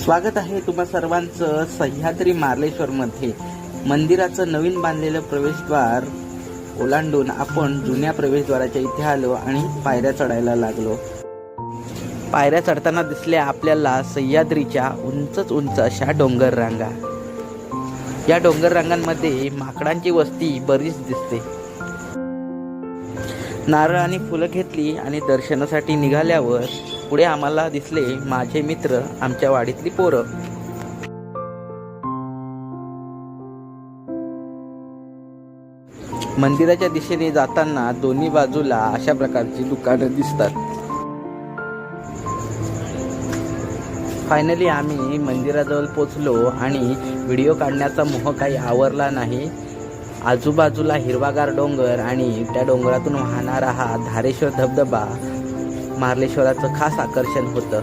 स्वागत आहे तुम्हा सर्वांचं सह्याद्री मार्लेश्वरमध्ये। मंदिराचं नवीन बांधलेलं प्रवेशद्वार ओलांडून आपण जुन्या प्रवेशद्वाराच्या इथे आलो आणि पायऱ्या चढायला लागलो। पायऱ्या चढताना दिसल्या आपल्याला सह्याद्रीच्या उंच उंच अशा डोंगर रांगा। या डोंगर रांगांमध्ये माकडांची वस्ती बरीच दिसते। नारळ आणि फुलं घेतली आणि दर्शनासाठी निघाल्यावर पुढे आम्हाला दिसले माझे मित्र, आमच्या वाडीतली पोरं। मंदिराच्या दिशेने जाताना दोन्ही बाजूला अशा प्रकारची दुकानं दिसतात। फायनली आम्ही मंदिराजवळ पोचलो आणि व्हिडिओ काढण्याचा मोह काही आवरला नाही। आजूबाजूला हिरवागार डोंगर आणि त्या डोंगरातून वाहणारा हा धारेश्वर धबधबा मार्लेश्वराचं खास आकर्षण होतं।